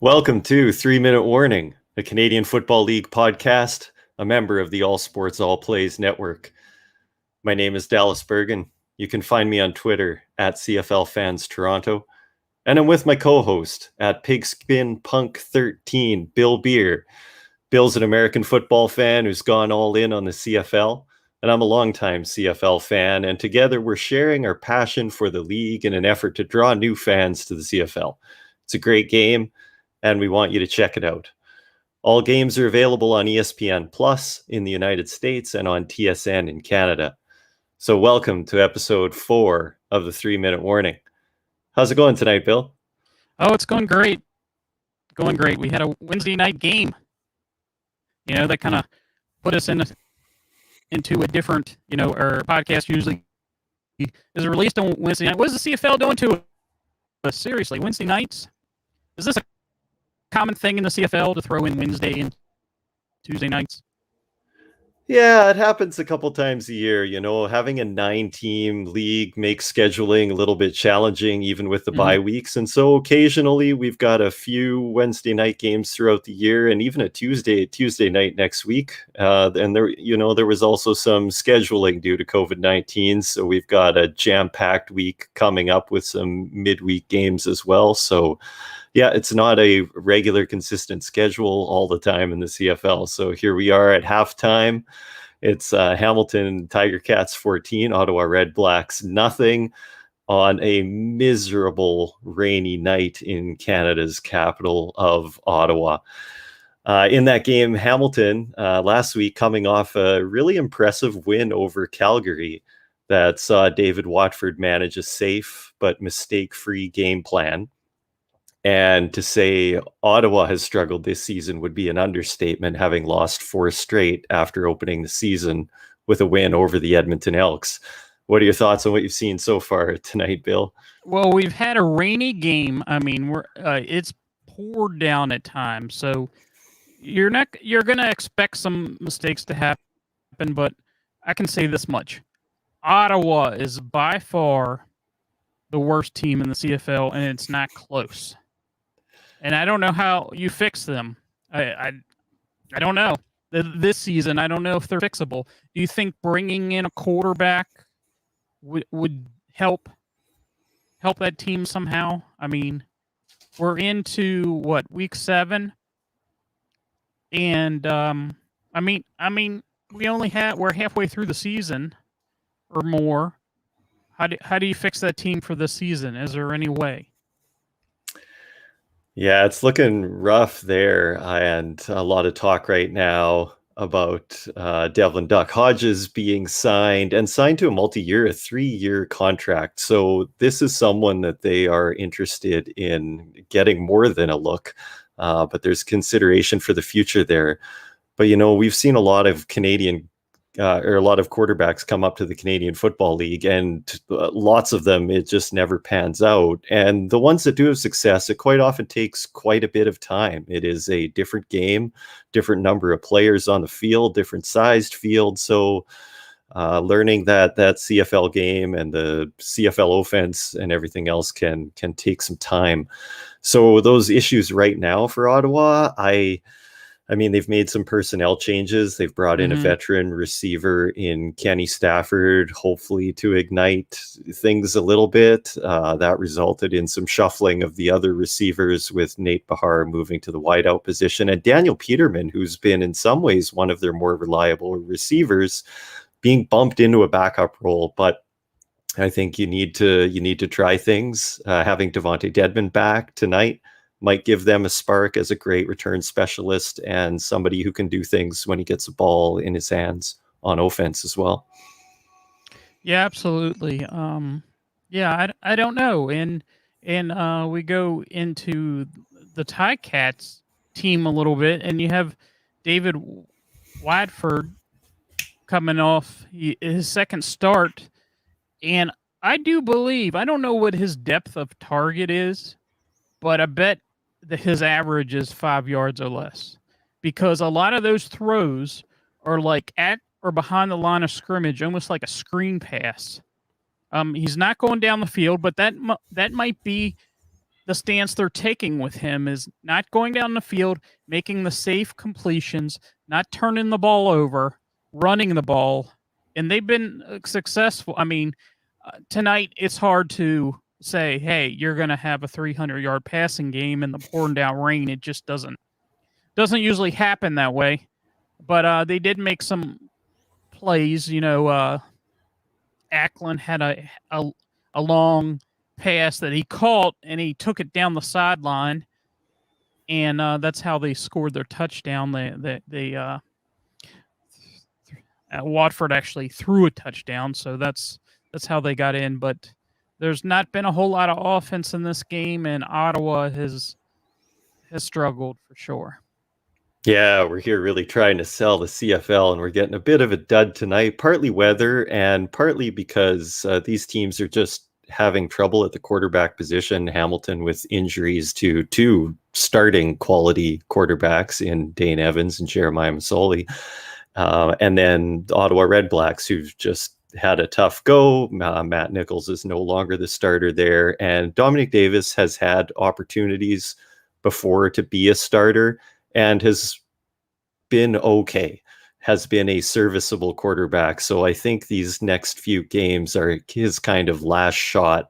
Welcome to 3 Minute Warning, a Canadian Football League podcast, a member of the All Sports All Plays network. My name is Dallas Bergen. You can find me on Twitter at CFL Fans Toronto, and I'm with my co-host at PigskinPunk13, Bill Beer. Bill's an American football fan who's gone all in on the CFL, and I'm a longtime CFL fan, and together we're sharing our passion for the league in an effort to draw new fans to the CFL. It's a great game, and we want you to check it out. All games are available on ESPN Plus in the United States and on TSN in Canada. So welcome to episode 4 of the 3 Minute Warning. How's it going tonight, Bill? Oh, it's going great. Going great. We had a Wednesday night game. That kind of put us into a different, our podcast usually is released on Wednesday night. What is the CFL doing to us? Seriously, Wednesday nights? Is this a common thing in the CFL to throw in Wednesday and Tuesday nights? Yeah, it happens a couple times a year. Having a 9-team league makes scheduling a little bit challenging, even with the bye weeks. And so occasionally we've got a few Wednesday night games throughout the year, and even a Tuesday night next week. And there was also some scheduling due to COVID-19. So we've got a jam-packed week coming up with some midweek games as well. So yeah, it's not a regular, consistent schedule all the time in the CFL. So here we are at halftime. It's Hamilton Tiger Cats 14, Ottawa Red Blacks nothing on a miserable rainy night in Canada's capital of Ottawa. In that game, Hamilton last week coming off a really impressive win over Calgary that saw David Watford manage a safe but mistake-free game plan. And to say Ottawa has struggled this season would be an understatement, having lost 4 straight after opening the season with a win over the Edmonton Elks. What are your thoughts on what you've seen so far tonight, Bill? Well, we've had a rainy game. I mean, it's poured down at times, so you're going to expect some mistakes to happen. But I can say this much: Ottawa is by far the worst team in the CFL, and it's not close. And I don't know how you fix them. I don't know. This season, I don't know if they're fixable. Do you think bringing in a quarterback would help that team somehow? I mean, we're into week 7, and I mean, we're halfway through the season or more. How do you fix that team for this season? Is there any way? Yeah, it's looking rough there, and a lot of talk right now about Devlin Duck Hodges being signed to a multi-year, a 3-year contract. So this is someone that they are interested in getting more than a look, but there's consideration for the future there. But, we've seen a lot of a lot of quarterbacks come up to the Canadian Football League, and lots of them, it just never pans out. And the ones that do have success, it quite often takes quite a bit of time. It is a different game, different number of players on the field, different sized field. So learning that CFL game and the CFL offense and everything else can take some time. So those issues right now for Ottawa, I mean, they've made some personnel changes. They've brought in a veteran receiver in Kenny Stafford, hopefully to ignite things a little bit. That resulted in some shuffling of the other receivers, with Nate Bahar moving to the wideout position, and Daniel Peterman, who's been in some ways one of their more reliable receivers, being bumped into a backup role. But I think you need to try things. Having Devontae Dedmon back tonight might give them a spark as a great return specialist and somebody who can do things when he gets a ball in his hands on offense as well. Yeah, absolutely. I don't know. And we go into the Ticats team a little bit, and you have David Watford coming off his second start. And I do believe, I don't know what his depth of target is, but I bet that his average is 5 yards or less, because a lot of those throws are like at or behind the line of scrimmage, almost like a screen pass. He's not going down the field, but that might be the stance they're taking with him is not going down the field, making the safe completions, not turning the ball over, running the ball, and they've been successful. I mean, tonight it's hard to say, "Hey, you're going to have a 300-yard passing game in the pouring down rain." It just doesn't usually happen that way. But they did make some plays. Ackland had a long pass that he caught, and he took it down the sideline, and that's how they scored their touchdown. Watford actually threw a touchdown, so that's how they got in. But there's not been a whole lot of offense in this game, and Ottawa has struggled for sure. Yeah, we're here really trying to sell the CFL, and we're getting a bit of a dud tonight, partly weather and partly because these teams are just having trouble at the quarterback position. Hamilton with injuries to two starting quality quarterbacks in Dane Evans and Jeremiah Masoli. And then the Ottawa Red Blacks, who've just had a tough go. Matt Nichols is no longer the starter there. And Dominic Davis has had opportunities before to be a starter and has been okay, has been a serviceable quarterback. So I think these next few games are his kind of last shot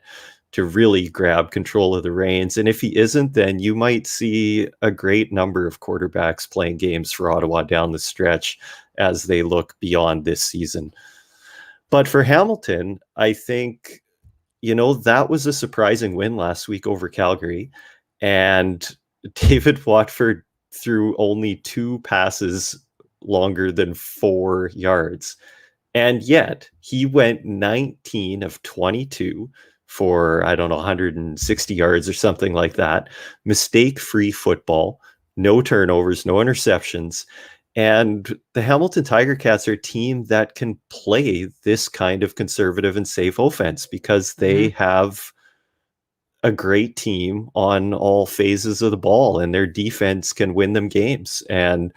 to really grab control of the reins. And if he isn't, then you might see a great number of quarterbacks playing games for Ottawa down the stretch as they look beyond this season. But for Hamilton, I think, that was a surprising win last week over Calgary. And David Watford threw only 2 passes longer than 4 yards. And yet he went 19 of 22 for, 160 yards or something like that. Mistake-free football, no turnovers, no interceptions. And the Hamilton Tiger Cats are a team that can play this kind of conservative and safe offense because they have a great team on all phases of the ball, and their defense can win them games. And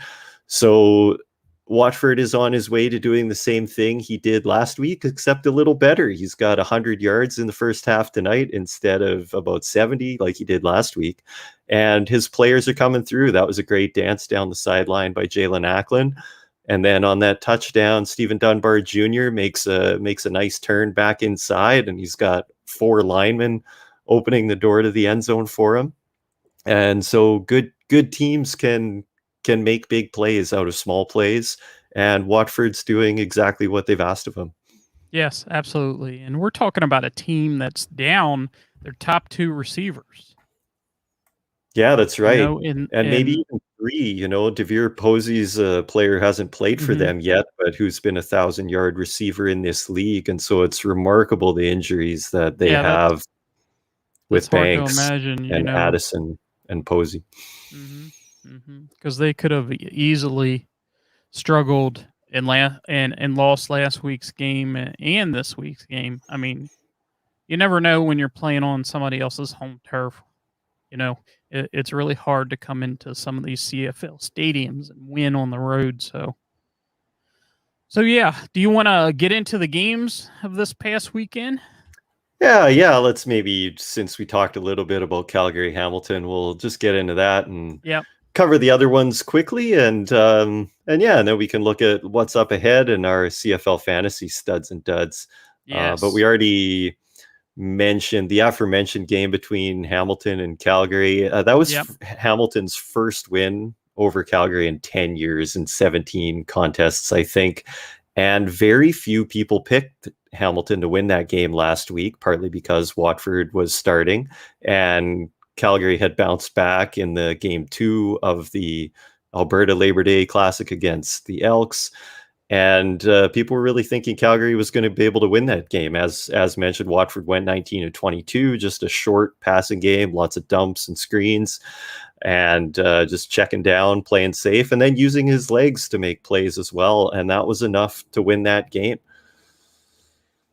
so Watford is on his way to doing the same thing he did last week, except a little better. He's got 100 yards in the first half tonight instead of about 70 like he did last week. And his players are coming through. That was a great dance down the sideline by Jalen Ackland. And then on that touchdown, Stephen Dunbar Jr. makes a nice turn back inside, and he's got 4 linemen opening the door to the end zone for him. And so good teams can make big plays out of small plays, and Watford's doing exactly what they've asked of him. Yes, absolutely. And we're talking about a team that's down their top 2 receivers. Yeah, that's right. And maybe even 3, Devere Posey's a player hasn't played for them yet, but who's been 1,000-yard receiver in this league. And so it's remarkable the injuries that they have with Banks and Addison and Posey. Because they could have easily struggled and lost last week's game and this week's game. I mean, you never know when you're playing on somebody else's home turf. It's really hard to come into some of these CFL stadiums and win on the road. So yeah. Do you want to get into the games of this past weekend? Yeah. Let's maybe, since we talked a little bit about Calgary Hamilton, we'll just get into that and cover the other ones quickly. And then we can look at what's up ahead in our CFL fantasy studs and duds. Yes. But we already mentioned the aforementioned game between Hamilton and Calgary. That was Hamilton's first win over Calgary in 10 years and 17 contests, I think. And very few people picked Hamilton to win that game last week, partly because Watford was starting and Calgary had bounced back in the game 2 of the Alberta Labor Day Classic against the Elks. And people were really thinking Calgary was going to be able to win that game. As mentioned, Watford went 19 of 22, just a short passing game, lots of dumps and screens, and just checking down, playing safe, and then using his legs to make plays as well. And that was enough to win that game.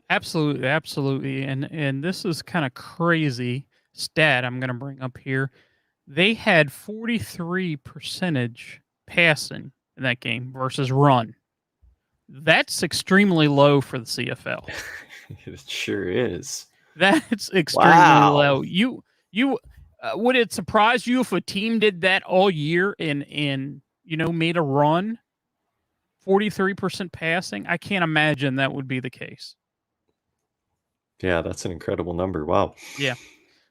Absolutely. And this is kind of crazy stat I'm going to bring up here. They had 43% passing in that game versus run. That's extremely low for the CFL. It sure is. That's extremely low. Would it surprise you if a team did that all year and made a run? 43% passing. I can't imagine that would be the case. Yeah, that's an incredible number. Wow. Yeah.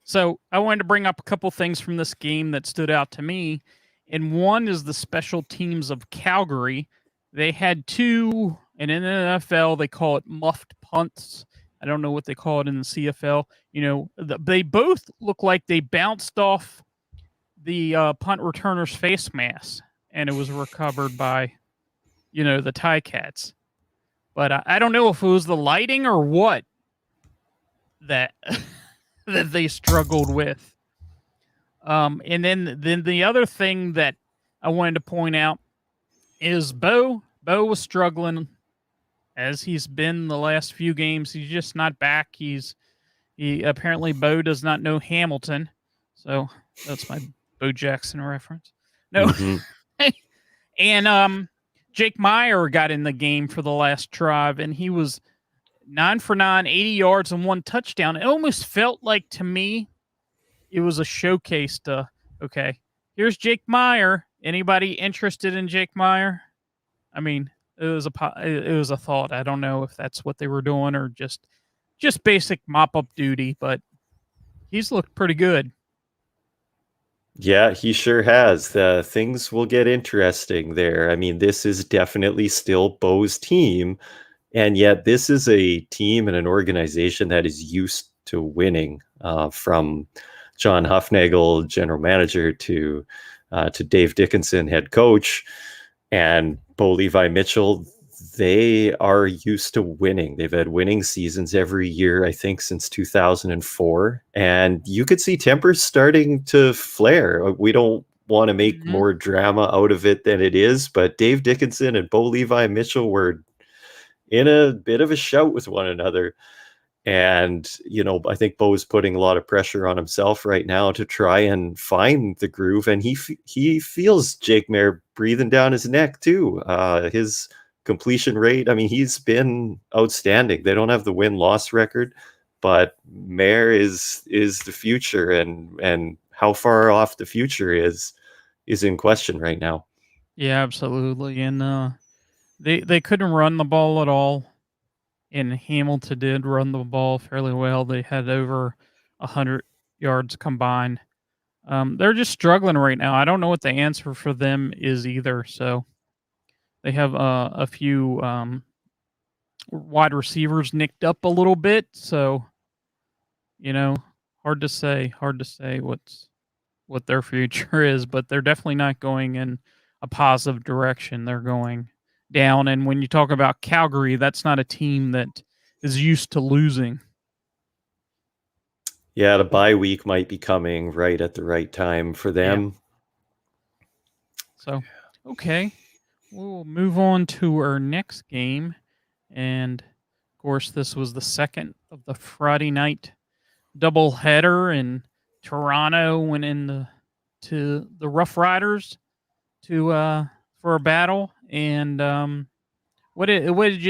So I wanted to bring up a couple things from this game that stood out to me. And one is the special teams of Calgary. They had two, and in the NFL, they call it muffed punts. I don't know what they call it in the CFL. They both look like they bounced off the punt returner's face mask, and it was recovered by, the Ticats. But I don't know if it was the lighting or what that that they struggled with. And then the other thing that I wanted to point out is Bo. Bo was struggling as he's been the last few games. He's just not back. He apparently Bo does not know Hamilton, so that's my Bo Jackson reference. No, and Jake Meyer got in the game for the last drive, and he was 9 for 9, 80 yards and 1 touchdown. It almost felt like, to me, it was a showcase to, okay, here's Jake Meyer. Anybody interested in Jake Meyer? I mean, it was a thought. I don't know if that's what they were doing or just basic mop-up duty, but he's looked pretty good. Yeah, he sure has. Things will get interesting there. I mean, this is definitely still Bo's team, and yet this is a team and an organization that is used to winning, from John Hufnagel, general manager, to Dave Dickinson, head coach, and Bo Levi Mitchell. They are used to winning. They've had winning seasons every year, I think, since 2004. And you could see tempers starting to flare. We don't want to make more drama out of it than it is, but Dave Dickinson and Bo Levi Mitchell were in a bit of a shout with one another. And, I think Bo is putting a lot of pressure on himself right now to try and find the groove. And he feels Jake Mayer breathing down his neck too. His completion rate, I mean, he's been outstanding. They don't have the win-loss record, but Mayer is the future, and how far off the future is in question right now. Yeah, absolutely. And they couldn't run the ball at all. And Hamilton did run the ball fairly well. They had over 100 yards combined. They're just struggling right now. I don't know what the answer for them is either. So they have a few wide receivers nicked up a little bit. So, hard to say what their future is, but they're definitely not going in a positive direction. They're going down. And when you talk about Calgary, that's not a team that is used to losing. Yeah, the bye week might be coming right at the right time for them. Yeah. So, okay, we'll move on to our next game. And of course, this was the second of the Friday night doubleheader, and Toronto went to the Rough Riders for a battle. And what did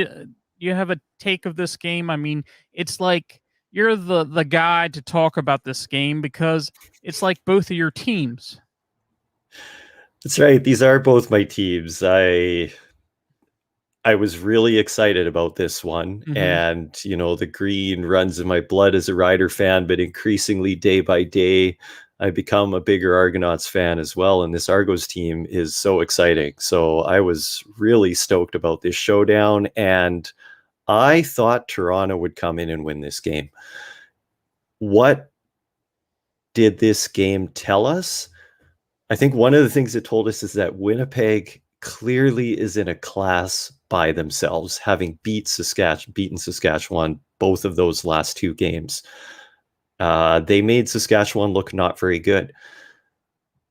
you have a take of this game? I mean, it's like you're the guy to talk about this game because it's like both of your teams. That's right. These are both my teams. I was really excited about this one. And, the green runs in my blood as a Rider fan, but increasingly day by day, I become a bigger Argonauts fan as well. And this Argos team is so exciting. So I was really stoked about this showdown. And I thought Toronto would come in and win this game. What did this game tell us? I think one of the things it told us is that Winnipeg clearly is in a class by themselves, having beaten Saskatchewan both of those last two games. They made Saskatchewan look not very good,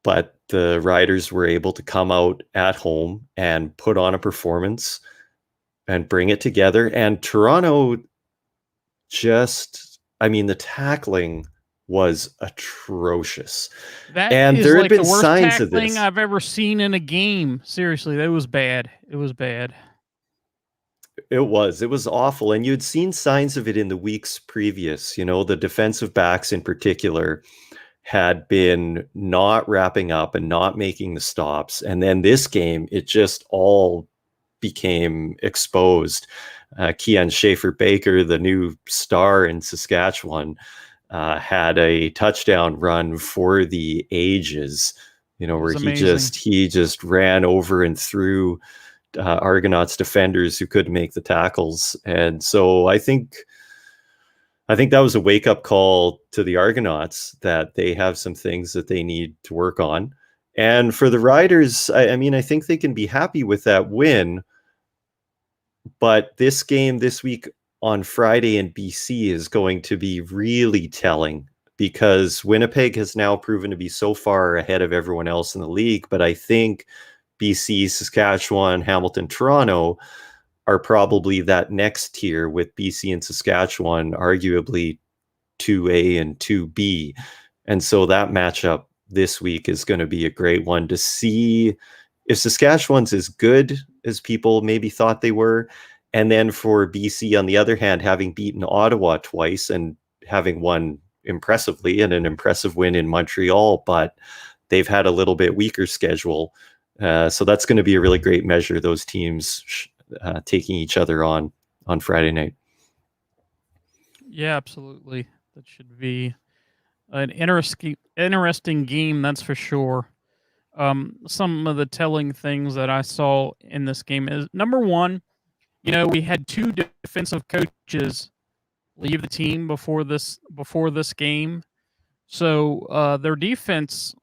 but the Riders were able to come out at home and put on a performance and bring it together. And Toronto the tackling was atrocious. And is there had been the worst signs of this I've ever seen in a game. Seriously, that was bad. It was bad. It was awful. And you'd seen signs of it in the weeks previous, the defensive backs in particular had been not wrapping up and not making the stops. And then this game, it just all became exposed. Kian Schaefer Baker, the new star in Saskatchewan, had a touchdown run for the ages, where he just ran over and through Argonauts defenders who couldn't make the tackles. And so I think that was a wake-up call to the Argonauts that they have some things that they need to work on. And for the Riders, I mean, I think they can be happy with that win. But this game this week on Friday in BC is going to be really telling, because Winnipeg has now proven to be so far ahead of everyone else in the league. But I think BC, Saskatchewan, Hamilton, Toronto are probably that next tier, with BC and Saskatchewan arguably 2A and 2B. And so that matchup this week is going to be a great one to see if Saskatchewan's as good as people maybe thought they were. And then for BC, on the other hand, having beaten Ottawa twice and having won impressively and an impressive win in Montreal, but they've had a little bit weaker schedule. So that's going to be a really great measure, those teams taking each other on Friday night. Yeah, absolutely. That should be an interesting game, that's for sure. Some of the telling things that I saw in this game is, number one, we had two defensive coaches leave the team before this game, so their defense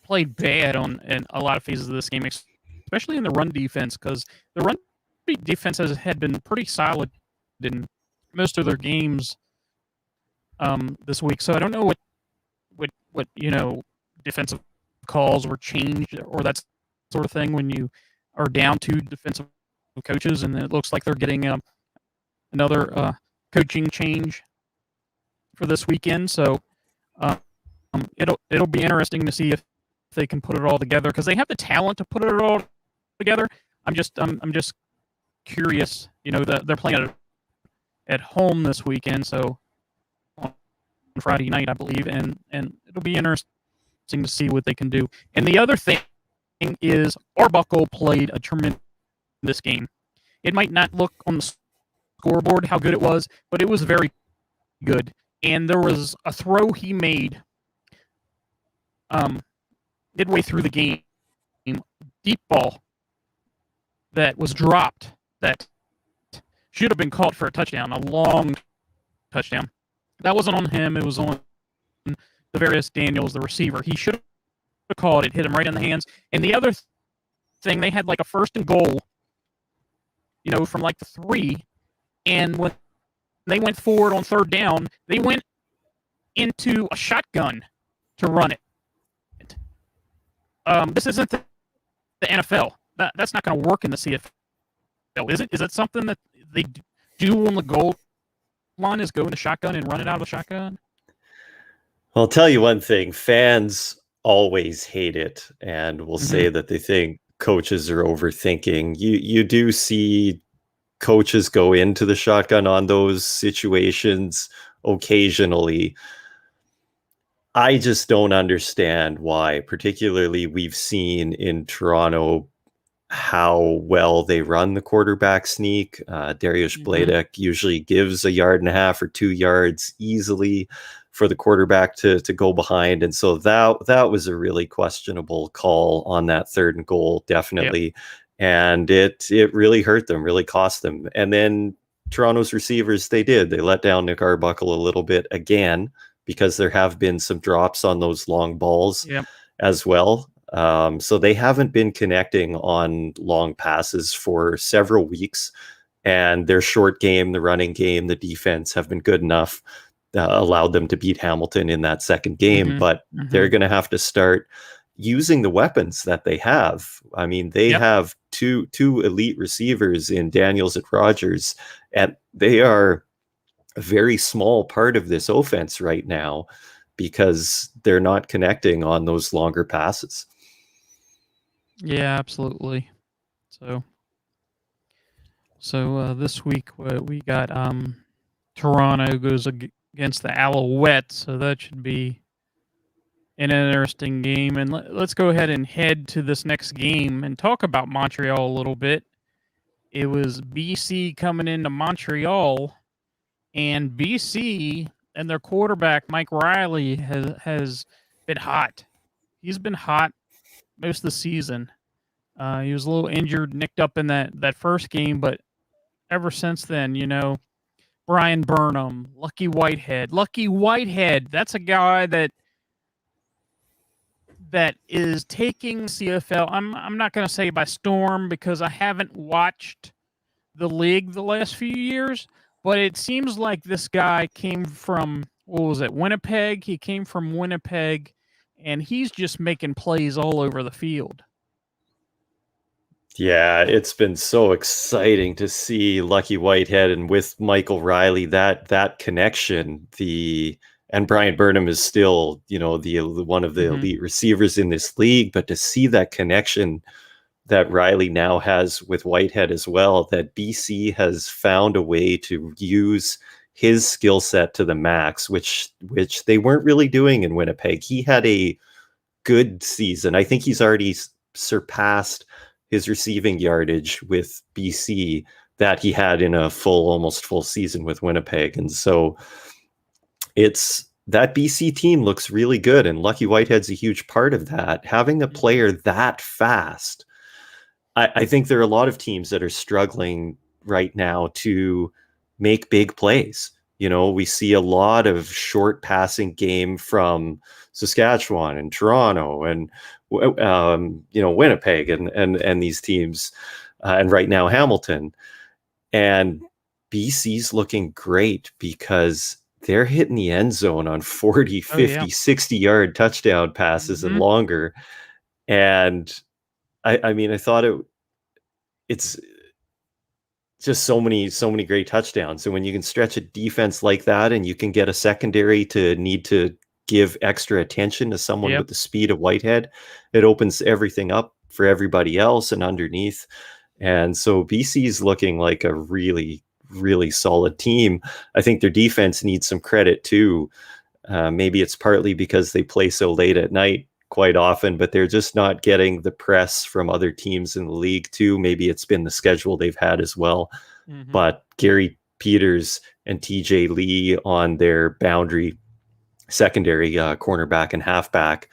played bad in a lot of phases of this game, especially in the run defense, because the run defense had been pretty solid in most of their games this week. So I don't know what defensive calls were changed or that sort of thing when you are down two defensive coaches, and it looks like they're getting another coaching change for this weekend. So it'll be interesting to see if they can put it all together, because they have the talent to put it all together. I'm just curious. They're playing at home this weekend, so on Friday night, I believe, and it'll be interesting to see what they can do. And the other thing is, Arbuckle played a tremendous game. It might not look on the scoreboard how good it was, but it was very good. And there was a throw he made midway through the game, deep ball that was dropped, that should have been caught for a touchdown, a long touchdown. That wasn't on him. It was on Devarius Daniels, the receiver. He should have caught it, hit him right in the hands. And the other thing, they had like a 1st and goal, from like the 3. And when they went forward on 3rd down, they went into a shotgun to run it. This isn't the NFL. That's not going to work in the CFL, is it? Is it something that they do on the goal line, is go in the shotgun and run it out of the shotgun? I'll tell you one thing. Fans always hate it and will say that they think coaches are overthinking. You do see coaches go into the shotgun on those situations occasionally. I just don't understand why. Particularly, we've seen in Toronto how well they run the quarterback sneak. Dariusz Bladek usually gives 1.5 yards or 2 yards easily for the quarterback to go behind. And so that was a really questionable call on that 3rd and goal, definitely. Yep. And it really hurt them, really cost them. And then Toronto's receivers, they let down Nick Arbuckle a little bit again, because there have been some drops on those long balls as well. So they haven't been connecting on long passes for several weeks, and their short game, the running game, the defense have been good enough, allowed them to beat Hamilton in that second game. But they're going to have to start using the weapons that they have. I mean, they have two elite receivers in Daniels and Rogers, and they are a very small part of this offense right now because they're not connecting on those longer passes. Yeah, absolutely. So this week we got Toronto goes against the Alouettes, so that should be an interesting game. And let's go ahead and head to this next game and talk about Montreal a little bit. It was BC coming into Montreal, and BC and their quarterback Mike Riley has been hot. He's been hot most of the season. He was a little injured, nicked up in that first game, but ever since then, Brian Burnham, Lucky Whitehead. Lucky Whitehead, that's a guy that is taking CFL. I'm not going to say by storm because I haven't watched the league the last few years, but it seems like this guy came from, what was it, Winnipeg? He came from Winnipeg, and he's just making plays all over the field. Yeah, it's been so exciting to see Lucky Whitehead and with Michael Riley, that connection. And Brian Burnham is still, the one of the elite receivers in this league, but to see that connection that Riley now has with Whitehead as well, that BC has found a way to use his skill set to the max, which they weren't really doing in Winnipeg. He had a good season. I think he's already surpassed his receiving yardage with BC that he had in a almost full season with Winnipeg. And so that BC team looks really good, and Lucky Whitehead's a huge part of that. Having a player that fast, I think there are a lot of teams that are struggling right now to make big plays. We see a lot of short passing game from Saskatchewan and Toronto and Winnipeg and these teams, and right now Hamilton. And BC's looking great because they're hitting the end zone on 40, 50, 60-yard touchdown passes and longer. And I thought it's just so many great touchdowns. And when you can stretch a defense like that and you can get a secondary to need to give extra attention to someone with the speed of Whitehead, it opens everything up for everybody else and underneath. And so BC's looking like a really, really solid team. I think their defense needs some credit too. Maybe it's partly because they play so late at night quite often, but they're just not getting the press from other teams in the league too. Maybe it's been the schedule they've had as well. But Gary Peters and TJ Lee on their boundary secondary, cornerback and halfback,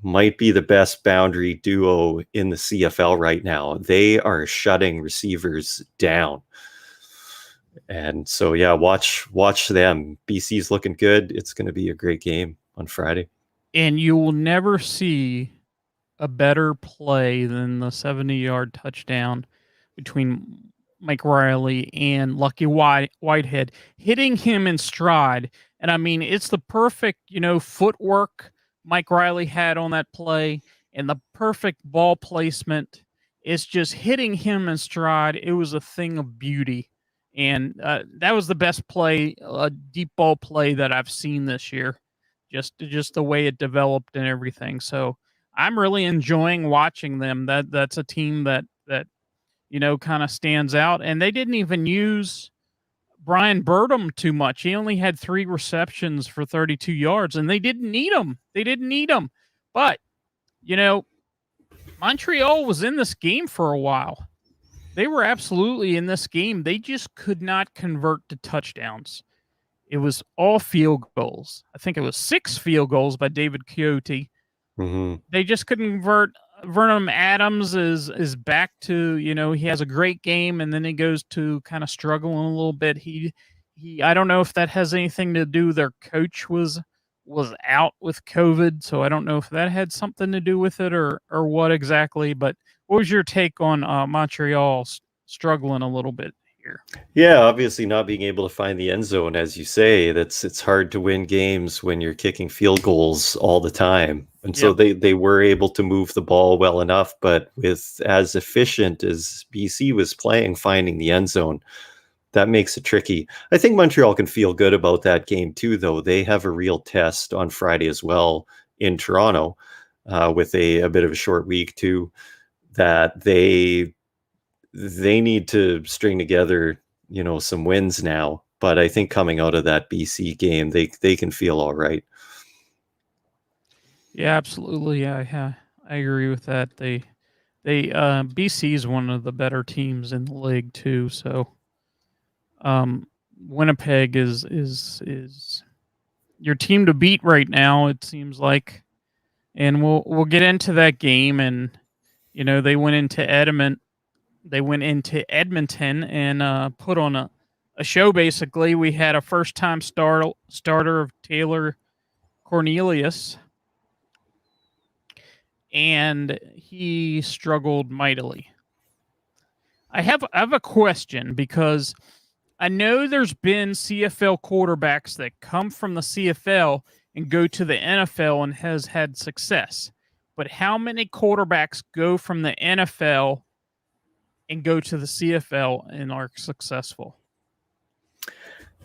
might be the best boundary duo in the CFL right now. They are shutting receivers down. And so, yeah, watch them. BC's looking good. It's going to be a great game on Friday. And you will never see a better play than the 70-yard touchdown between Mike Riley and Lucky Whitehead, hitting him in stride. And I mean, it's the perfect, footwork Mike Riley had on that play and the perfect ball placement. It's just hitting him in stride. It was a thing of beauty. And that was the best play, deep ball play that I've seen this year. Just the way it developed and everything. So I'm really enjoying watching them. That's a team that kind of stands out. And they didn't even use Brian Burnham too much. He only had 3 receptions for 32 yards, and they didn't need him. But, Montreal was in this game for a while. They were absolutely in this game. They just could not convert to touchdowns. It was all field goals. I think it was 6 field goals by David Coyote. They just couldn't convert. Vernon Adams is back to, he has a great game, and then he goes to kind of struggling a little bit. He I don't know if that has anything to do. Their coach was out with COVID, so I don't know if that had something to do with it or what exactly. But what was your take on Montreal struggling a little bit here? Yeah, obviously not being able to find the end zone, as you say, it's hard to win games when you're kicking field goals all the time. And so they were able to move the ball well enough, but with as efficient as BC was playing, finding the end zone, that makes it tricky. I think Montreal can feel good about that game too, though. They have a real test on Friday as well in Toronto, with a bit of a short week too, that they need to string together, some wins now. But I think coming out of that BC game, they can feel all right. Yeah, absolutely. I agree with that. BC is one of the better teams in the league too. So Winnipeg is your team to beat right now. It seems like, and we'll get into that game. And they went into Edmonton and put on a show. Basically, we had a first time starter of Taylor Cornelius, and he struggled mightily. I have a question because I know there's been CFL quarterbacks that come from the CFL and go to the NFL and has had success. But how many quarterbacks go from the NFL and go to the CFL and are successful?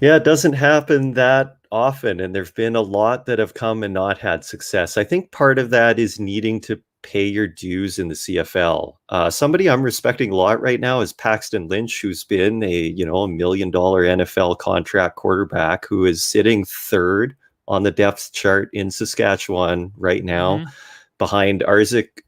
Yeah, it doesn't happen that often, and there've been a lot that have come and not had success. I think part of that is needing to pay your dues in the CFL. Somebody I'm respecting a lot right now is Paxton Lynch, who's been a $1 million NFL contract quarterback who is sitting third on the depth chart in Saskatchewan right now, Mhm. behind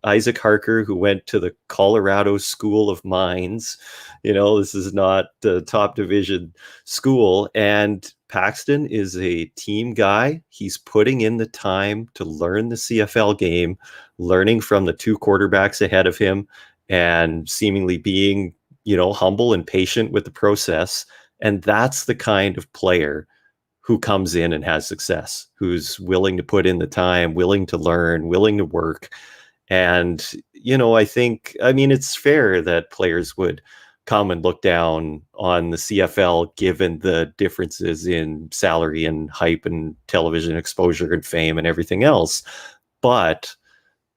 Isaac Harker, who went to the Colorado School of Mines. This is not the top division school. And Paxton is a team guy. He's putting in the time to learn the CFL game, learning from the two quarterbacks ahead of him, and seemingly being, humble and patient with the process. And that's the kind of player who comes in and has success, who's willing to put in the time, willing to learn, willing to work. And, it's fair that players would come and look down on the CFL given the differences in salary and hype and television exposure and fame and everything else. But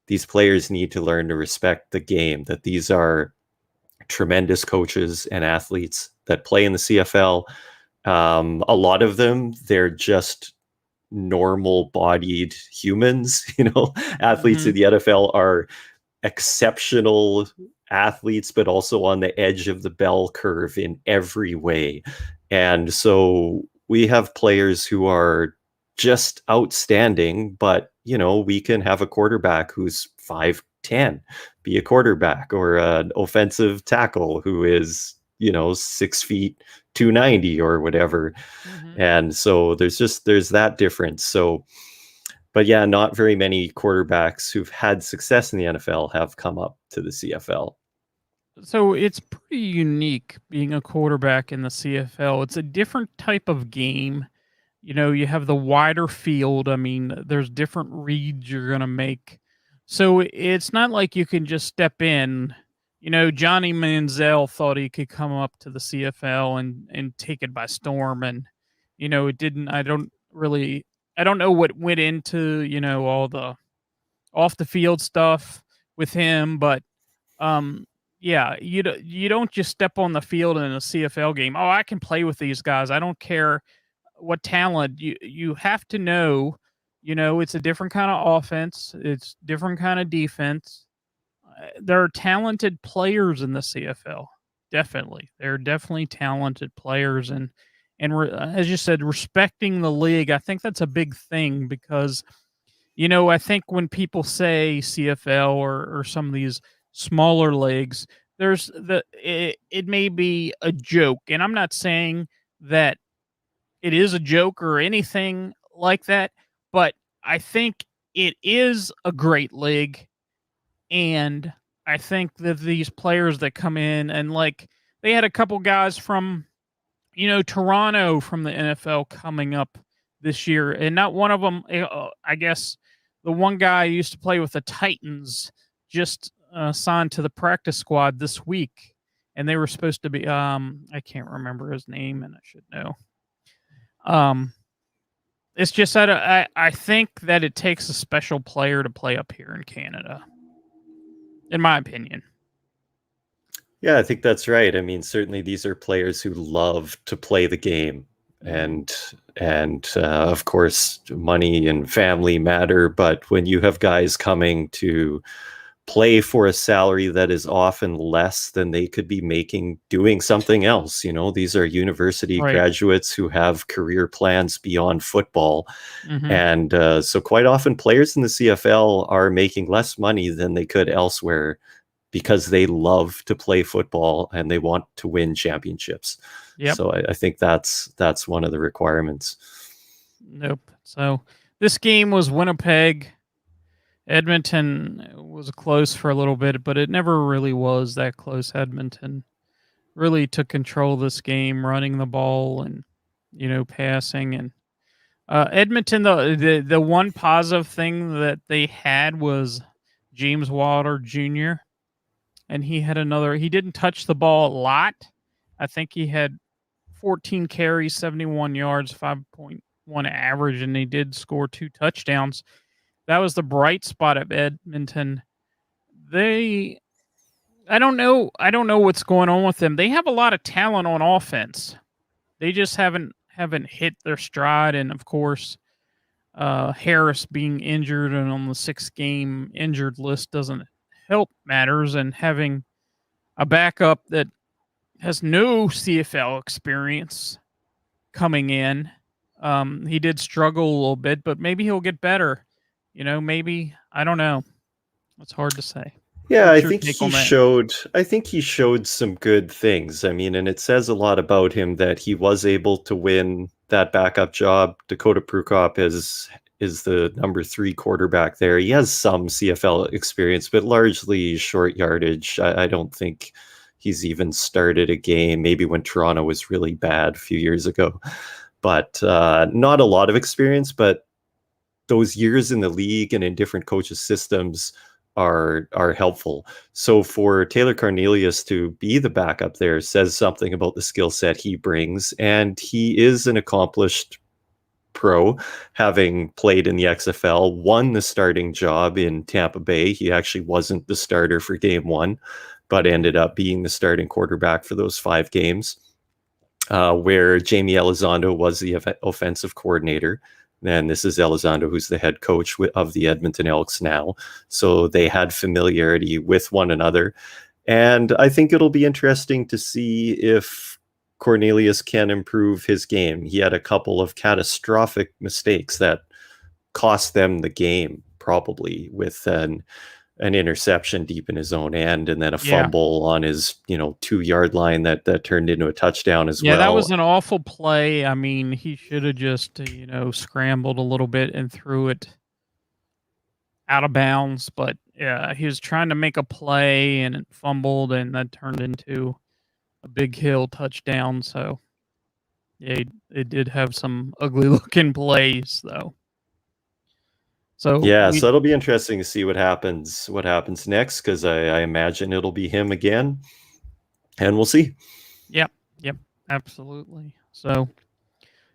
these players need to learn to respect the game, that these are tremendous coaches and athletes that play in the CFL. A lot of them, they're just normal bodied humans. Athletes in Mhm. the NFL are exceptional athletes, but also on the edge of the bell curve in every way. And so we have players who are just outstanding, but we can have a quarterback who's 5'10", be a quarterback, or an offensive tackle who is 6 feet 290 or whatever. Mhm. And so there's that difference. So, but yeah, not very many quarterbacks who've had success in the NFL have come up to the CFL. So it's pretty unique being a quarterback in the CFL. It's a different type of game. You have the wider field. I mean, there's different reads you're going to make. So it's not like you can just step in. Johnny Manziel thought he could come up to the CFL and take it by storm. And, it didn't. I don't know what went into, all the off the field stuff with him, but um, yeah, you don't just step on the field in a CFL game. Oh, I can play with these guys. I don't care what talent you have to know. It's a different kind of offense. It's different kind of defense. There are talented players in the CFL. Definitely, there are definitely talented players, and as you said, respecting the league. I think that's a big thing because I think when people say CFL or some of these smaller leagues, it may be a joke, and I'm not saying that it is a joke or anything like that, but I think it is a great league, and I think that these players that come in and they had a couple guys from Toronto from the NFL coming up this year, and not one of them. I guess the one guy who used to play with the Titans just signed to the practice squad this week, and they were supposed to be. I can't remember his name, and I should know. Um, it's just that I think that it takes a special player to play up here in Canada, in my opinion. Yeah, I think that's right. I mean, certainly these are players who love to play the game, Hmm. and of course, money and family matter. But when you have guys coming to play for a salary that is often less than they could be making doing something else. These are university Right. graduates who have career plans beyond football. Mm-hmm. And so quite often players in the CFL are making less money than they could elsewhere because they love to play football and they want to win championships. Yep. So I think that's one of the requirements. Nope. So this game was Winnipeg. Edmonton was close for a little bit, but it never really was that close. Edmonton really took control of this game, running the ball and passing. And Edmonton, the one positive thing that they had was James Wilder Jr. And he had he didn't touch the ball a lot. I think he had 14 carries, 71 yards, 5.1 average, and he did score 2 touchdowns. That was the bright spot of Edmonton. I don't know what's going on with them. They have a lot of talent on offense. They just haven't hit their stride, and of course, Harris being injured and on the 6-game injured list doesn't help matters. And having a backup that has no CFL experience coming in, he did struggle a little bit, but maybe he'll get better. Maybe, I don't know. It's hard to say. Yeah, What's I your think take he on that? showed some good things. I mean, and it says a lot about him that he was able to win that backup job. Dakota Prukop is the number 3 quarterback there. He has some CFL experience, but largely short yardage. I don't think he's even started a game, maybe when Toronto was really bad a few years ago. But not a lot of experience, but those years in the league and in different coaches' systems are helpful. So for Taylor Cornelius to be the backup there says something about the skill set he brings. And he is an accomplished pro, having played in the XFL, won the starting job in Tampa Bay. He actually wasn't the starter for game 1, but ended up being the starting quarterback for those 5 games, where Jamie Elizondo was the offensive coordinator. And this is Elizondo, who's the head coach of the Edmonton Elks now. So they had familiarity with one another. And I think it'll be interesting to see if Cornelius can improve his game. He had a couple of catastrophic mistakes that cost them the game, probably, with an interception deep in his own end, and then a fumble on his 2-yard line that turned into a touchdown as well. Yeah, that was an awful play. I mean, he should have just scrambled a little bit and threw it out of bounds, but yeah, he was trying to make a play and it fumbled, and that turned into a big hill touchdown. So yeah, it did have some ugly looking plays though. So so it'll be interesting to see what happens next, because I imagine it'll be him again, and we'll see. Yep, absolutely. So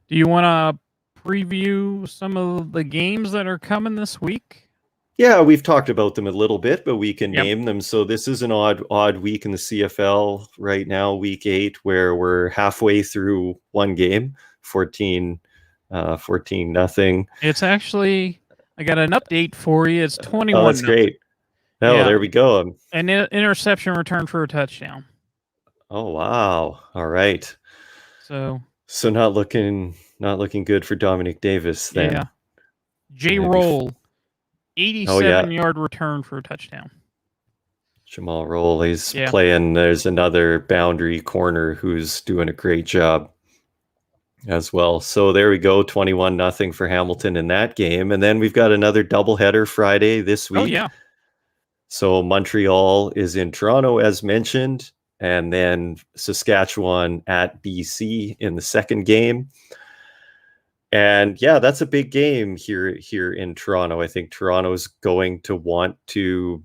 do you want to preview some of the games that are coming this week? Yeah, we've talked about them a little bit, but we can name them. So this is an odd week in the CFL right now, week 8, where we're halfway through one game, 14 nothing. It's actually, I got an update for you. It's 21. Oh, that's great. Oh, yeah. There we go. An interception return for a touchdown. Oh, wow. All right. So not looking good for Dominic Davis then. Yeah. J-Roll, 87-yard return for a touchdown. Jamal Roll, he's playing. There's another boundary corner who's doing a great job as well. So there we go, 21-0 for Hamilton in that game. And then we've got another doubleheader Friday this week. Oh, yeah. So Montreal is in Toronto, as mentioned, and then Saskatchewan at BC in the second game. And yeah, that's a big game here in Toronto. I think Toronto's going to want to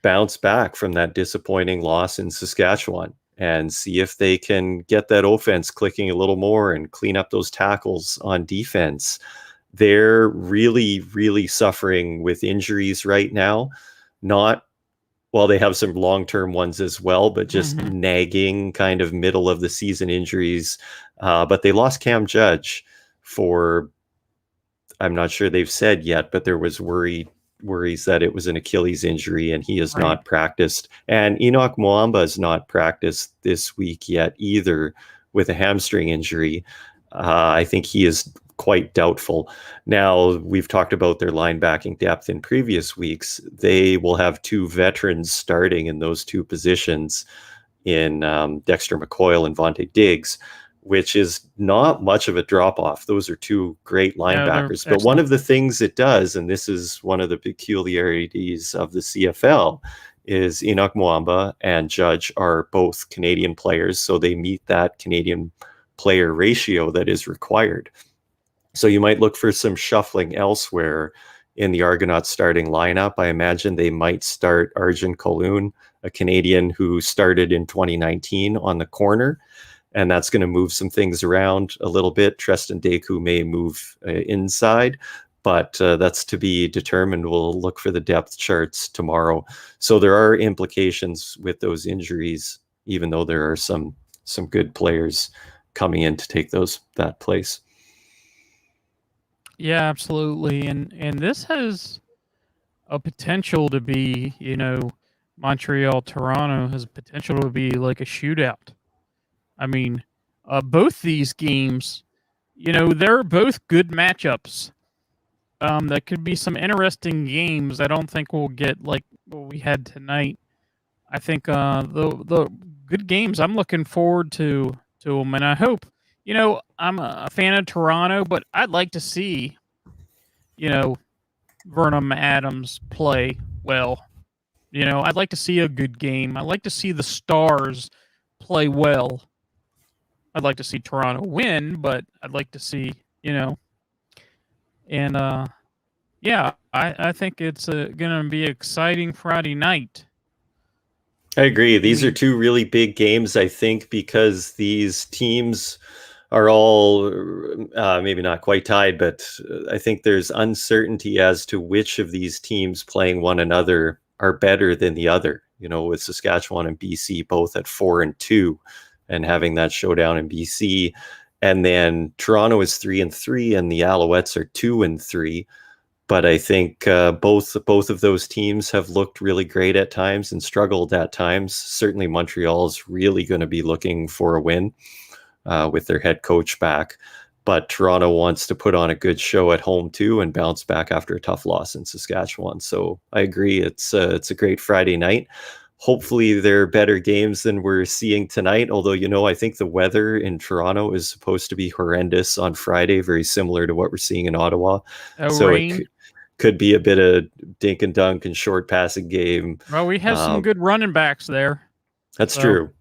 bounce back from that disappointing loss in Saskatchewan and see if they can get that offense clicking a little more and clean up those tackles on defense. They're really, really suffering with injuries right now. They have some long-term ones as well, but just nagging kind of middle of the season injuries. But they lost Cam Judge for, I'm not sure they've said yet, but there was worry worries that it was an Achilles injury and he has Right. not practiced. And Enoch Mwamba has not practiced this week yet either with a hamstring injury. I think he is quite doubtful. Now, we've talked about their linebacking depth in previous weeks. They will have two veterans starting in those two positions in Dexter McCoyle and Vontae Diggs, which is not much of a drop off. Those are two great Yeah, they're linebackers. But one of the things it does, and this is one of the peculiarities of the CFL, is Enoch Mwamba and Judge are both Canadian players, so they meet that Canadian player ratio that is required. So you might look for some shuffling elsewhere in the Argonauts starting lineup. I imagine they might start Arjun Koloon, a Canadian who started in 2019 on the corner, and that's going to move some things around a little bit. Treston Deku may move inside, but that's to be determined. We'll look for the depth charts tomorrow. So there are implications with those injuries, even though there are some good players coming in to take that place. Yeah, absolutely. And this has a potential to be, Montreal Toronto has potential to be like a shootout. I mean, both these games, they're both good matchups. That could be some interesting games. I don't think we'll get like what we had tonight. I think the good games. I'm looking forward to them, and I hope. I'm a fan of Toronto, but I'd like to see, Vernon Adams play well. I'd like to see a good game. I'd like to see the Stars play well. I'd like to see Toronto win, but I'd like to see, and yeah, I think it's going to be an exciting Friday night. I agree. These are two really big games, I think, because these teams are all maybe not quite tied, but I think there's uncertainty as to which of these teams playing one another are better than the other. With Saskatchewan and BC both at 4-2 and having that showdown in BC. And then Toronto is 3-3 and the Alouettes are 2-3. But I think both of those teams have looked really great at times and struggled at times. Certainly Montreal's really going to be looking for a win with their head coach back. But Toronto wants to put on a good show at home too and bounce back after a tough loss in Saskatchewan. So I agree. It's a great Friday night. Hopefully they're better games than we're seeing tonight. Although, I think the weather in Toronto is supposed to be horrendous on Friday, very similar to what we're seeing in Ottawa. So rain. it could be a bit of dink and dunk and short passing game. Well, we have some good running backs there. That's true.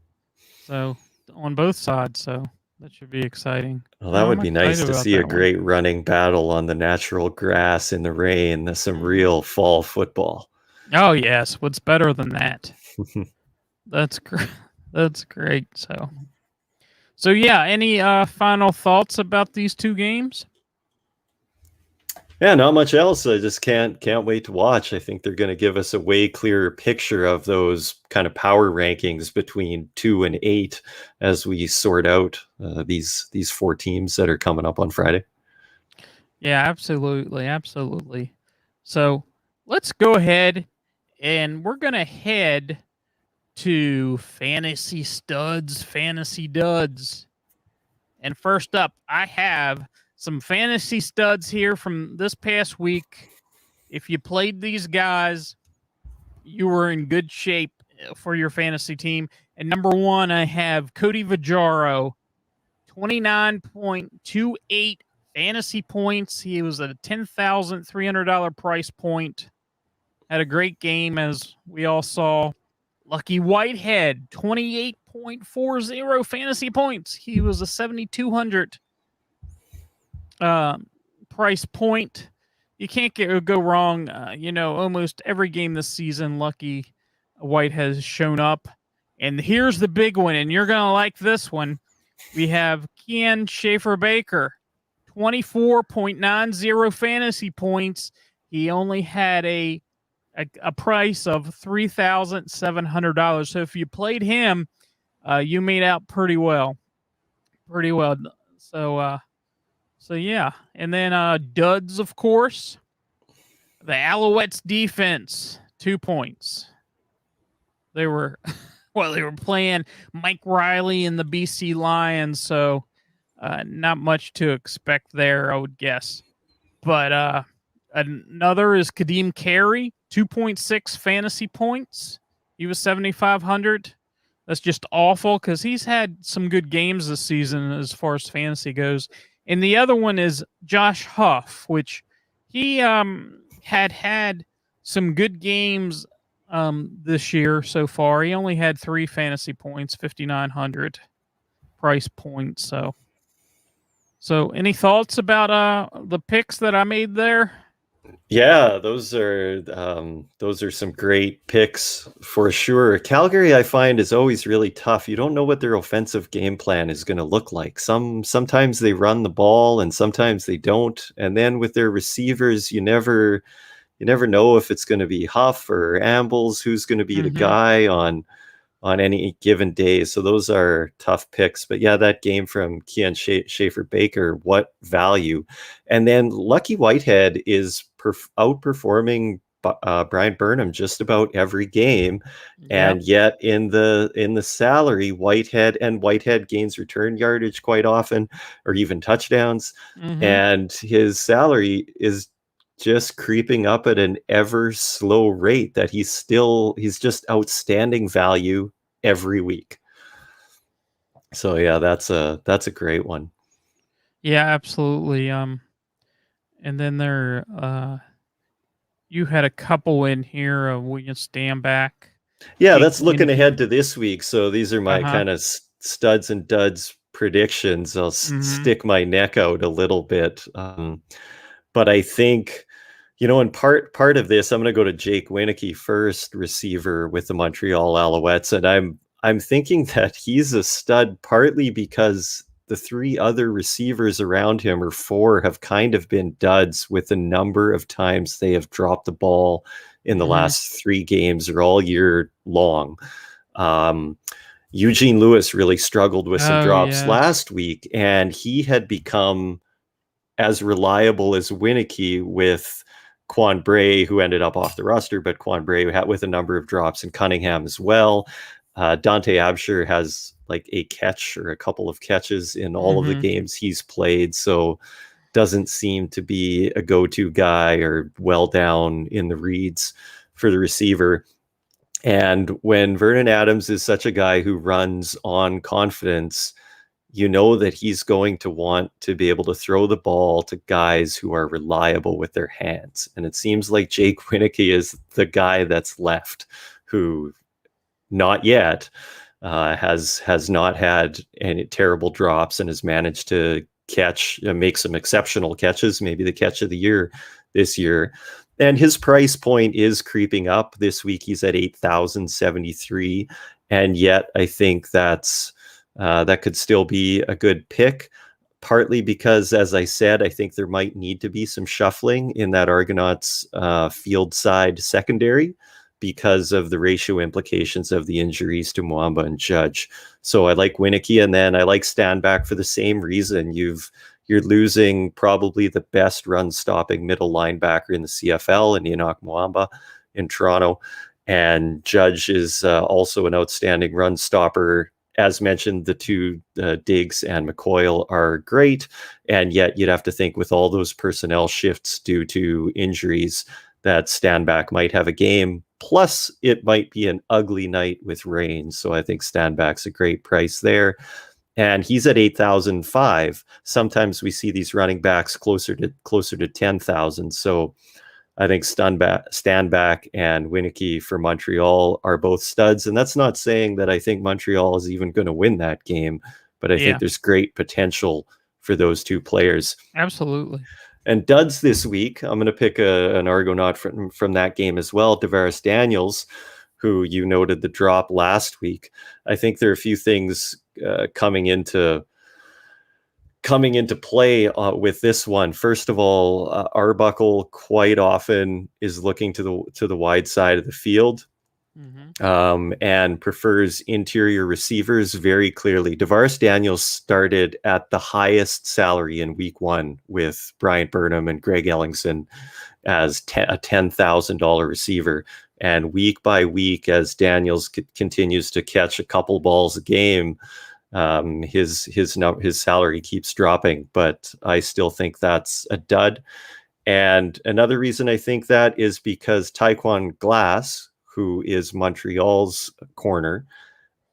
So on both sides, so that should be exciting. Well, that would be nice to see a great running battle on the natural grass in the rain. That's some real fall football. Oh yes, what's better than that? That's great. That's great. So yeah. Any final thoughts about these two games? Yeah, not much else. I just can't wait to watch. I think they're going to give us a way clearer picture of those kind of power rankings between 2 and 8 as we sort out these 4 teams that are coming up on Friday. Yeah, absolutely. So let's go ahead and we're going to head to Fantasy Studs, Fantasy Duds. And first up, I have some fantasy studs here from this past week. If you played these guys, you were in good shape for your fantasy team. And number 1, I have Cody Vajaro, 29.28 fantasy points. He was at a $10,300 price point. Had a great game, as we all saw. Lucky Whitehead, 28.40 fantasy points. He was a $7,200 price point. You can't go wrong. Almost every game this season, Lucky White has shown up. And here's the big one, and you're going to like this one. We have Kian Schaefer Baker, 24.90 fantasy points. He only had a price of $3,700. So if you played him, you made out pretty well. So yeah. And then duds, of course. The Alouettes defense, 2 points. They were they were playing Mike Riley and the BC Lions, so not much to expect there, I would guess. But another is Kadeem Carey, 2.6 fantasy points. He was 7,500. That's just awful because he's had some good games this season as far as fantasy goes. And the other one is Josh Huff, which he had some good games this year so far. He only had 3 fantasy points, 5,900 price point. So any thoughts about the picks that I made there? Yeah, those are some great picks for sure. Calgary, I find, is always really tough. You don't know what their offensive game plan is going to look like. Sometimes they run the ball and sometimes they don't. And then with their receivers, you never know if it's going to be Huff or Ambles, who's going to be the guy on any given day. So those are tough picks. But yeah, that game from Kian Schaefer Baker, what value. And then Lucky Whitehead is outperforming Brian Burnham just about every game. Yep. And yet in the salary, Whitehead gains return yardage quite often, or even touchdowns. And his salary is just creeping up at an ever slow rate that he's just outstanding value every week. So yeah, that's a great one. Yeah, absolutely. And then you had a couple in here of William Stanback. Yeah, that's looking ahead to this week. So these are my kind of studs and duds predictions. I'll stick my neck out a little bit. But I think, in part of this, I'm going to go to Jake Wieneke first, receiver with the Montreal Alouettes, and I'm thinking that he's a stud partly because the 3 other receivers around him, or 4, have kind of been duds with the number of times they have dropped the ball in the last 3 games or all year long. Eugene Lewis really struggled with some drops last week, and he had become as reliable as Wieneke with Quan Bray, who ended up off the roster, but Quan Bray had with a number of drops, and Cunningham as well. Dante Absher has like a catch or a couple of catches in all of the games he's played, so doesn't seem to be a go-to guy or well down in the reads for the receiver. And when Vernon Adams is such a guy who runs on confidence, you know that he's going to want to be able to throw the ball to guys who are reliable with their hands. And it seems like Jake Wieneke is the guy that's left who not yet has not had any terrible drops and has managed to make some exceptional catches, maybe the catch of the year this year. And his price point is creeping up. This week he's at $8,073, and yet I think that could still be a good pick, partly because, as I said, I think there might need to be some shuffling in that Argonauts field side secondary because of the ratio implications of the injuries to Mwamba and Judge. So I like Wieneke, and then I like Stanback for the same reason. You're losing probably the best run-stopping middle linebacker in the CFL in Enoch Mwamba in Toronto, and Judge is also an outstanding run stopper. As mentioned, the 2 Diggs and McCoyle are great, and yet you'd have to think with all those personnel shifts due to injuries that Stanback might have a game. Plus, it might be an ugly night with rain, so I think Stanback's a great price there. And he's at 8,005. Sometimes we see these running backs closer to 10,000. So I think Stanback and Wieneke for Montreal are both studs. And that's not saying that I think Montreal is even going to win that game, but I think there's great potential for those 2 players. Absolutely. And duds this week, I'm going to pick an Argonaut from that game as well, Tavares Daniels, who you noted the drop last week. I think there are a few things coming into play with this one. First of all, Arbuckle quite often is looking to the wide side of the field, and prefers interior receivers very clearly. Tavares Daniels started at the highest salary in week 1 with Bryant Burnham and Greg Ellingson, as a $10,000 receiver. And week by week, as Daniels continues to catch a couple balls a game, his salary keeps dropping. But I still think that's a dud. And another reason I think that is because Taekwon Glass, who is Montreal's corner,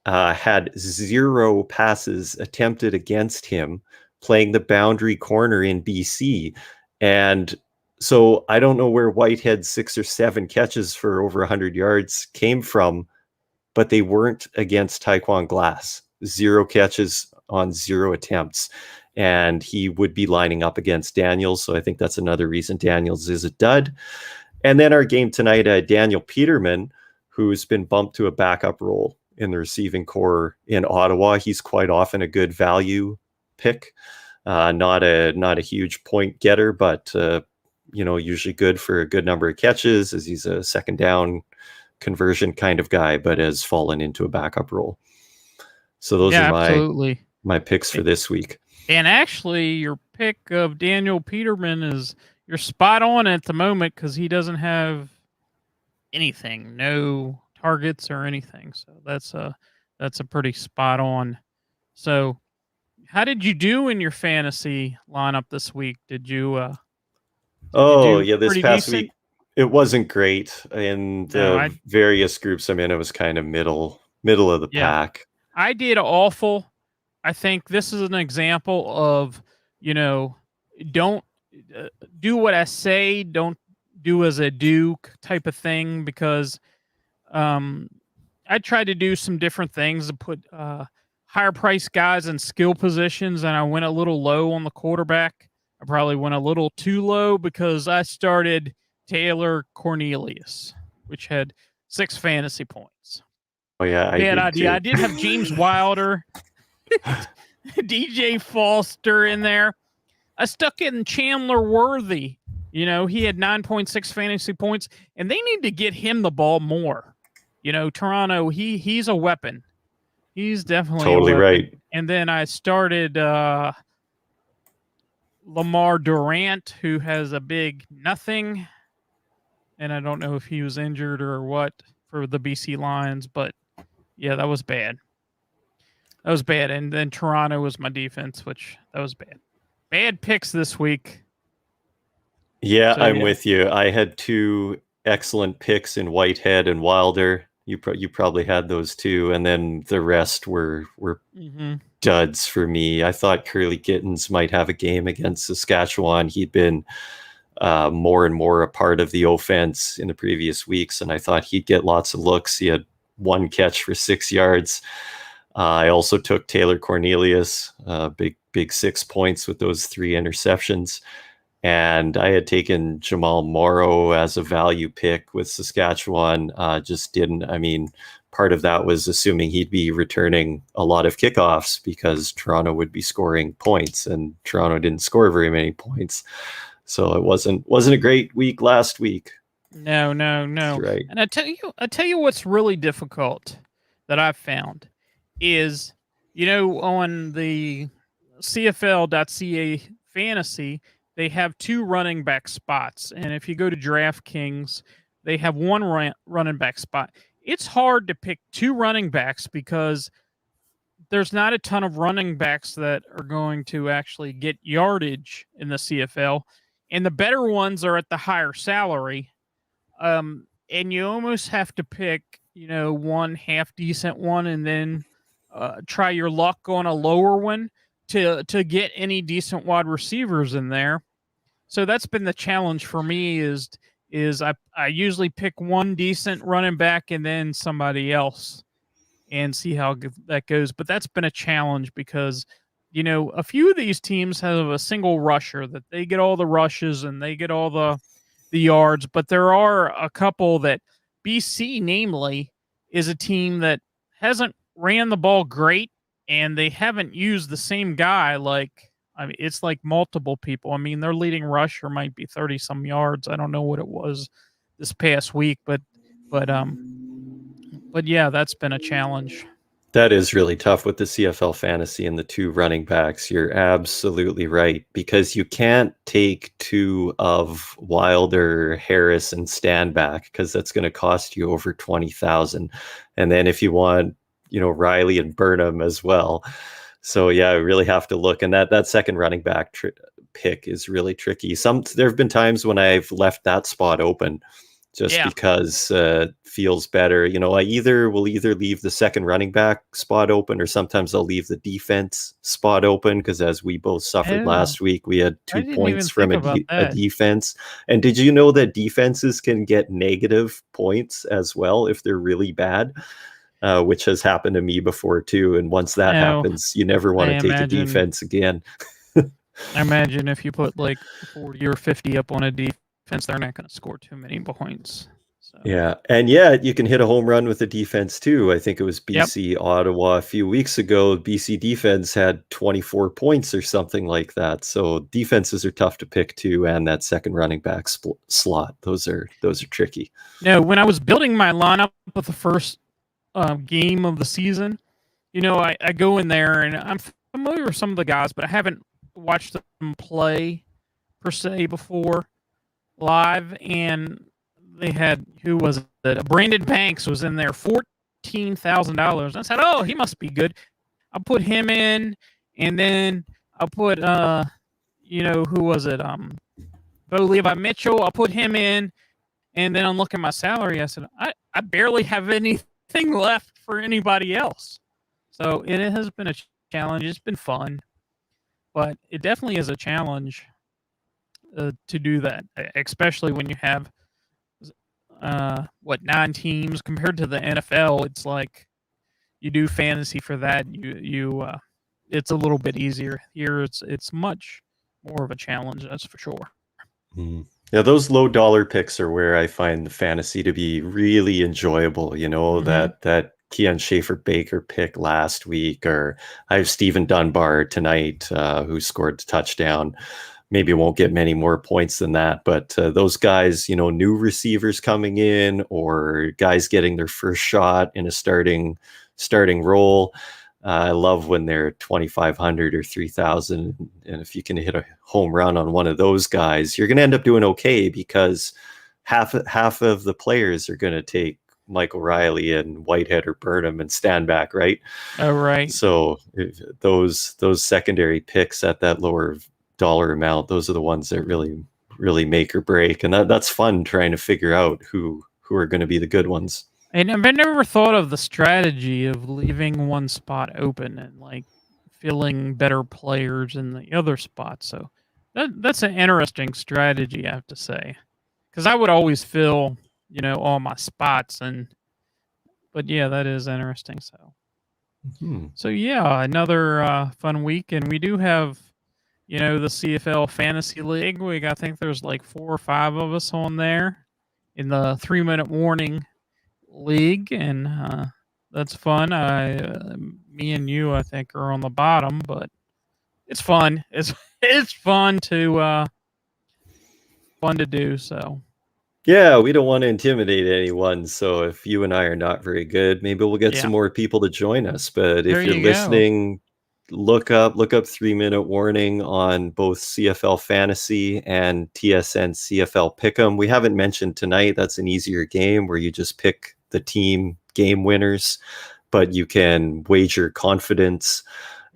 had 0 passes attempted against him playing the boundary corner in BC. And so I don't know where Whitehead's 6 or 7 catches for over 100 yards came from, but they weren't against Taekwon Glass. 0 catches on 0 attempts. And he would be lining up against Daniels. So I think that's another reason Daniels is a dud. And then our game tonight, Daniel Peterman, who's been bumped to a backup role in the receiving core in Ottawa. He's quite often a good value pick. Not a huge point getter, but usually good for a good number of catches, as he's a second down conversion kind of guy, but has fallen into a backup role. So those are my picks for this week. And actually, your pick of Daniel Peterman you're spot on at the moment, because he doesn't have anything, no targets or anything. So that's a pretty spot on. So how did you do in your fantasy lineup this week? Did you this past week it wasn't great. In the various groups I'm in, it was kind of middle of the pack. I did awful. I think this is an example of, don't do what I say, don't do as I do type of thing, because I tried to do some different things to put higher price guys in skill positions, and I went a little low on the quarterback. I probably went a little too low, because I started Taylor Cornelius, which had 6 fantasy points. Oh yeah, bad idea. Too. I did have James Wilder, DJ Foster in there. I stuck in Chandler Worthy. He had 9.6 fantasy points, and they need to get him the ball more. Toronto, he's a weapon. He's definitely totally right. And then I started Lamar Durant, who has a big nothing. And I don't know if he was injured or what for the BC Lions, but yeah, that was bad. And then Toronto was my defense, which that was bad. Bad picks this week. Yeah, I'm with you. I had 2 excellent picks in Whitehead and Wilder. You probably had those too, and then the rest were duds for me. I thought Curly Gittens might have a game against Saskatchewan. He'd been more and more a part of the offense in the previous weeks, and I thought he'd get lots of looks. He had 1 catch for 6 yards. I also took Taylor Cornelius, big 6 points with those 3 interceptions. And I had taken Jamal Morrow as a value pick with Saskatchewan. Just didn't. I mean, part of that was assuming he'd be returning a lot of kickoffs, because Toronto would be scoring points, and Toronto didn't score very many points. So it wasn't a great week last week. No. That's right. And I tell you what's really difficult that I've found is, on the CFL.ca fantasy, they have 2 running back spots. And if you go to DraftKings, they have 1 running back spot. It's hard to pick 2 running backs, because there's not a ton of running backs that are going to actually get yardage in the CFL. And the better ones are at the higher salary. And you almost have to pick, 1 half decent one, and then try your luck on a lower one to get any decent wide receivers in there. So that's been the challenge for me is I usually pick 1 decent running back and then somebody else and see how that goes. But that's been a challenge, because, a few of these teams have a single rusher that they get all the rushes and they get all the yards. But there are a couple that BC, namely, is a team that hasn't ran the ball great, and they haven't used the same guy. It's like multiple people. I mean, their leading rusher might be 30 some yards. I don't know what it was this past week, but yeah, that's been a challenge. That is really tough with the CFL fantasy and the two running backs. You're absolutely right because you can't take two of Wilder, Harris, and Stanback because that's going to cost you over 20,000. And then if you want, Riley and Burnham as well. So yeah, I really have to look. And that second running back pick is really tricky. There have been times when I've left that spot open just Yeah. because feels better. I will either leave the second running back spot open, or sometimes I'll leave the defense spot open because, as we both suffered Oh, last week, we had I 2 didn't even points from think about a that. defense. And did you know that defenses can get negative points as well if they're really bad? Which has happened to me before too. And once that Oh, happens, you never I want to take a imagine. defense again. I imagine if you put like 40 or 50 up on a defense, they're not going to score too many points. So, Yeah, and yet you can hit a home run with the defense too. I think it was yep. BC Ottawa a few weeks ago. BC defense had 24 points or something like that. So defenses are tough to pick too, and that second running back slot. Those are tricky. No, when I was building my lineup with the first game of the season, I go in there and I'm familiar with some of the guys, but I haven't watched them play per se before live. And they had, who was it? Brandon Banks was in there, $14,000. I said, oh, he must be good. I put him in, and then I put who was it? Bo Levi Mitchell. I put him in, and then I'm looking at my salary. I said, I barely have anything left for anybody else. So it has been a challenge. It's been fun, but it definitely is a challenge to do that, especially when you have 9 teams compared to the NFL. It's like you do fantasy for that. It's a little bit easier. Here it's much more of a challenge, that's for sure. Yeah, those low dollar picks are where I find the fantasy to be really enjoyable. That Kian Schaefer Baker pick last week, or I have Stephen Dunbar tonight, who scored a touchdown. Maybe won't get many more points than that, but those guys, new receivers coming in, or guys getting their first shot in a starting role. I love when they're 2,500 or 3,000, and if you can hit a home run on one of those guys, you're going to end up doing okay because half of the players are going to take Michael Riley and Whitehead or Burnham and Stanback, right? Oh, right. So those secondary picks at that lower dollar amount, those are the ones that really make or break, and that's fun trying to figure out who are going to be the good ones. And I've never thought of the strategy of leaving one spot open and like filling better players in the other spot. So that's an interesting strategy, I have to say, because I would always fill, all my spots, but yeah, that is interesting. So yeah, another fun week, and we do have, the CFL Fantasy League. I think there's like 4 or 5 of us on there in the 3-minute warning league, and that's fun. Me and you, I think, are on the bottom, but it's fun. It's fun to do. So Yeah, we don't want to intimidate anyone. So if you and I are not very good, maybe we'll get yeah, some more people to join us. But there if you're you go. listening, look up 3-minute warning on both CFL Fantasy and TSN CFL Pick'em. We haven't mentioned tonight. That's an easier game where you just pick the team game winners, but you can wager confidence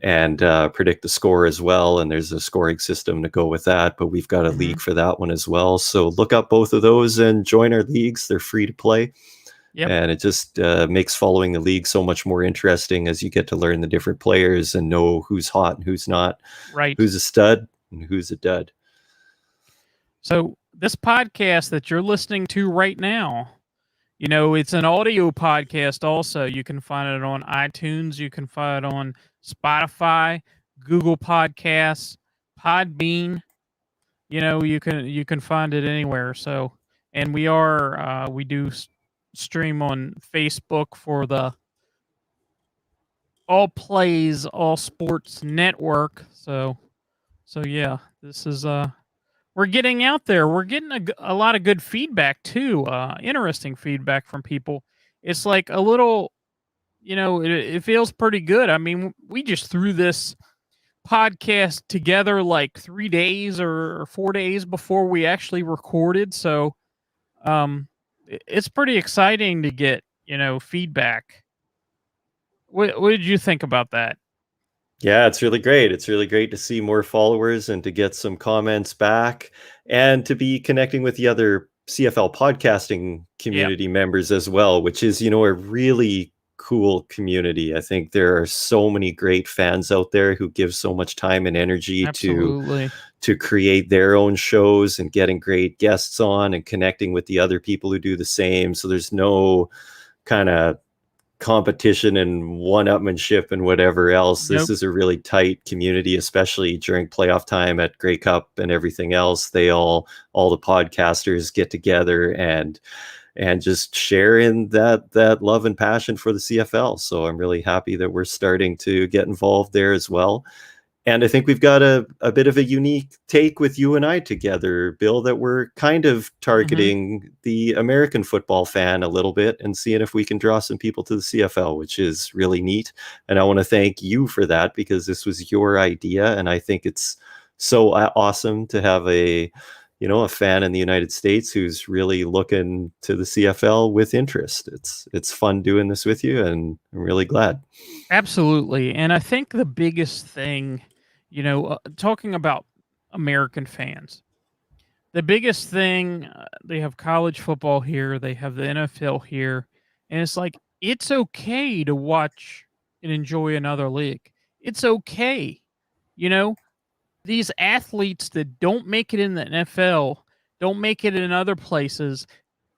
and predict the score as well. And there's a scoring system to go with that, but we've got a league for that one as well. So look up both of those and join our leagues. They're free to play. Yep. And it just makes following the league so much more interesting as you get to learn the different players and know who's hot and who's not, Right. who's a stud and who's a dud. So this podcast that you're listening to right now, it's an audio podcast also. You can find it on iTunes. You can find it on Spotify, Google Podcasts, Podbean. You can find it anywhere. So, and we do stream on Facebook for the All Plays All Sports Network. So yeah, this is we're getting out there. We're getting a lot of good feedback too. Interesting feedback from people. It's like a little, it feels pretty good. I mean, we just threw this podcast together like 3 days or 4 days before we actually recorded, so, it's pretty exciting to get, feedback. What did you think about that? Yeah, it's really great. It's really great to see more followers and to get some comments back and to be connecting with the other CFL podcasting Yep, community members as well, which is, a really cool community. I think there are so many great fans out there who give so much time and energy absolutely. to create their own shows and getting great guests on and connecting with the other people who do the same. So there's no kind of competition and one-upmanship and whatever else. This Nope. is a really tight community, especially during playoff time at Grey Cup and everything else. All the podcasters get together and just share in that love and passion for the CFL. So I'm really happy that we're starting to get involved there as well. And I think we've got a bit of a unique take with you and I together, Bill, that we're kind of Mhm. targeting the American football fan a little bit and seeing if we can draw some people to the CFL, which is really neat. And I want to thank you for that because this was your idea. And I think it's so awesome to have a fan in the United States who's really looking to the CFL with interest. It's fun doing this with you, and I'm really glad. Absolutely, and I think the biggest thing, talking about American fans, the biggest thing, they have college football here, they have the NFL here, and it's like, it's okay to watch and enjoy another league. It's okay, you know? These athletes that don't make it in the NFL, don't make it in other places,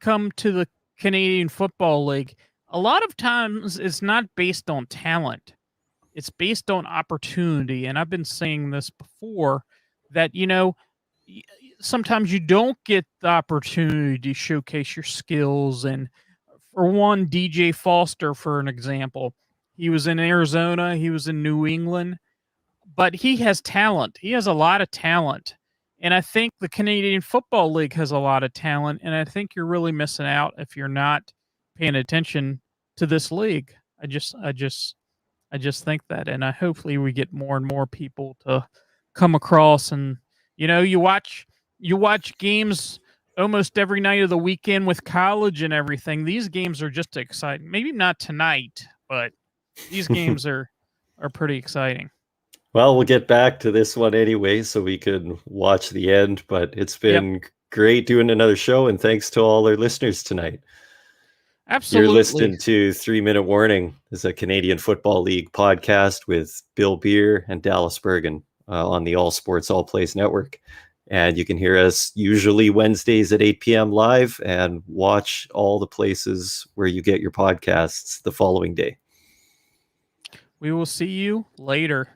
come to the Canadian Football League. A lot of times it's not based on talent. It's based on opportunity. And I've been saying this before that, sometimes you don't get the opportunity to showcase your skills. And for one, DJ Foster, for an example, he was in Arizona, he was in New England, but he has talent. He has a lot of talent. And I think the Canadian Football League has a lot of talent. And I think you're really missing out if you're not paying attention to this league. I just think that. And I hopefully we get more and more people to come across and you watch games almost every night of the weekend with college and everything. These games are just exciting. Maybe not tonight, but these games are pretty exciting. Well, we'll get back to this one anyway, so we can watch the end. But it's Yep. been great doing another show, and thanks to all our listeners tonight. You're Absolutely. listening to 3 Minute Warning. This is a Canadian Football League podcast with Bill Beer and Dallas Bergen on the All Sports All Plays Network. And you can hear us usually Wednesdays at 8 p.m. live and watch all the places where you get your podcasts the following day. We will see you later.